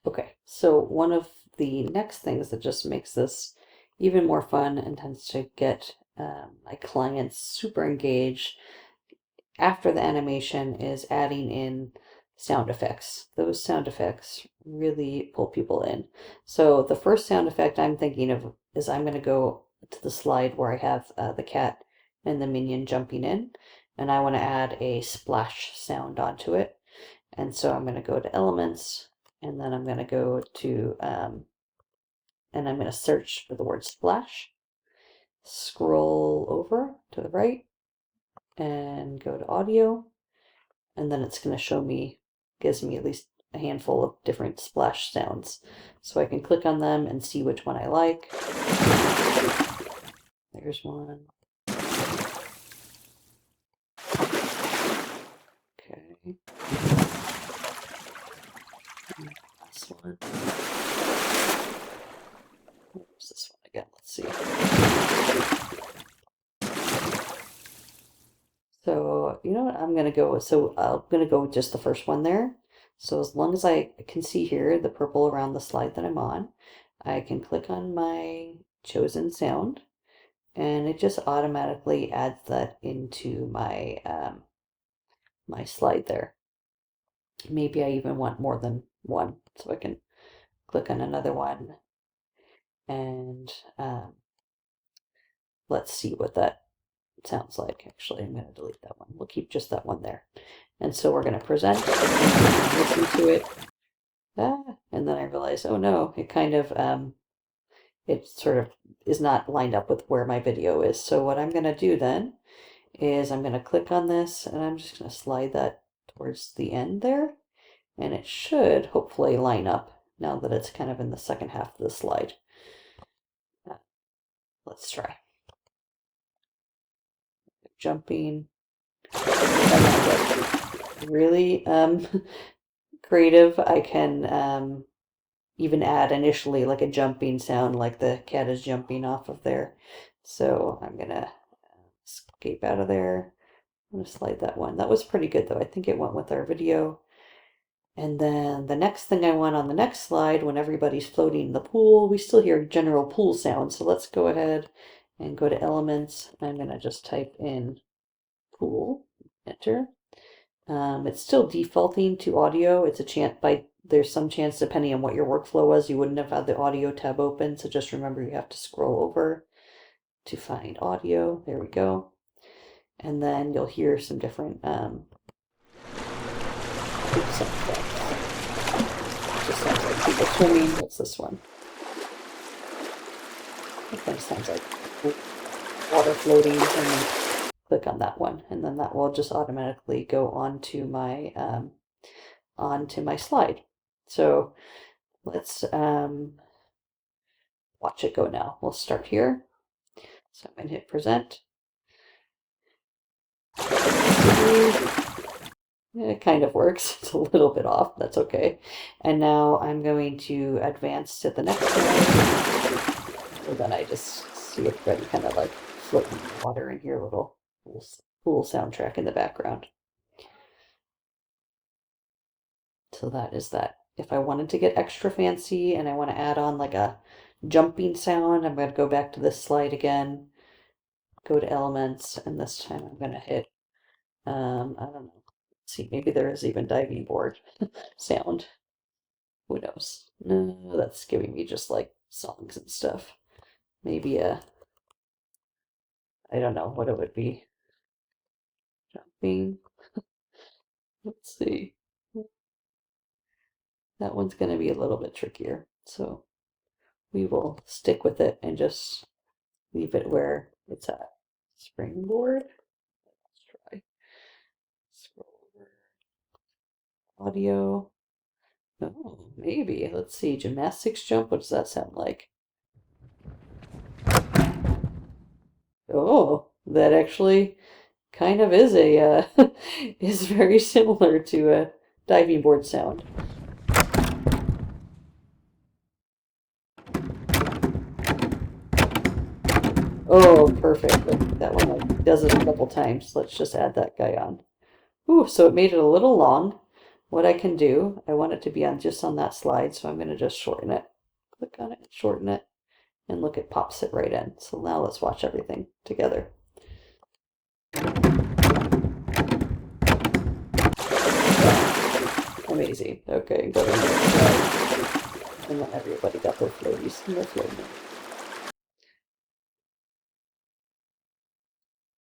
Okay, so one of the next things that just makes this even more fun and tends to get my clients super engaged after the animation is adding in sound effects. Those sound effects really pull people in. So the first sound effect I'm thinking of is I'm going to go to the slide where I have the cat and the minion jumping in, and I want to add a splash sound onto it. And so I'm going to go to Elements, and then I'm going to go to, and I'm going to search for the word splash, scroll over to the right, and go to Audio, and then it's going to show me, gives me at least a handful of different splash sounds. So I can click on them and see which one I like. There's one. Okay. Last one. Where's this one again? Let's see. So, you know what? I'm going to go with just the first one there. So as long as I can see here the purple around the slide that I'm on, I can click on my chosen sound, and it just automatically adds that into my my slide there. Maybe I even want more than one, so I can click on another one, and let's see what that sounds like. Actually, I'm going to delete that one. We'll keep just that one there. And so we're going to present, listen to it, and then I realize, oh no, it kind of, it sort of is not lined up with where my video is. So what I'm going to do then is I'm going to click on this, and I'm just going to slide that towards the end there, and it should hopefully line up now that it's kind of in the second half of the slide. Let's try. Jumping. Really creative. I can even add initially like a jumping sound, like the cat is jumping off of there. So I'm gonna escape out of there. I'm gonna slide that one. That was pretty good though. I think it went with our video. And then the next thing I want on the next slide, when everybody's floating in the pool, we still hear general pool sound. So let's go ahead and go to Elements. I'm gonna just type in pool, enter. It's still defaulting to audio. It's a chance there's some chance depending on what your workflow was, you wouldn't have had the audio tab open. So just remember you have to scroll over to find audio. There we go. And then you'll hear some different just sounds like people swimming. What's this one? It kind of sounds like water floating, and click on that one, and then that will just automatically go onto my slide. So let's watch it go now. We'll start here. So I'm going to hit present. It kind of works. It's a little bit off. That's okay. And now I'm going to advance to the next one. So then I just see everybody kind of like floating in the water and hear a little cool soundtrack in the background. So that is that. If I wanted to get extra fancy and I want to add on like a jumping sound, I'm going to go back to this slide again, go to Elements, and this time I'm going to hit, I don't know, let's see, maybe there is even diving board sound. Who knows? No, that's giving me just like songs and stuff. Maybe I don't know what it would be. Jumping. Let's see. That one's going to be a little bit trickier. So we will stick with it and just leave it where it's at. Springboard. Let's try. Scroll over. Audio. Oh, maybe. Let's see. Gymnastics jump. What does that sound like? Oh, that actually kind of is a is very similar to a diving board sound. Oh, perfect. That one like does it a couple times. Let's just add that guy on. Ooh, so it made it a little long. what I can do, I want it to be on just on that slide, so I'm going to just shorten it. Click on it, shorten it, and look, it pops it right in. So now let's watch everything together. Amazing. Okay, go to the next slide. And then everybody got their floaties and their floaties.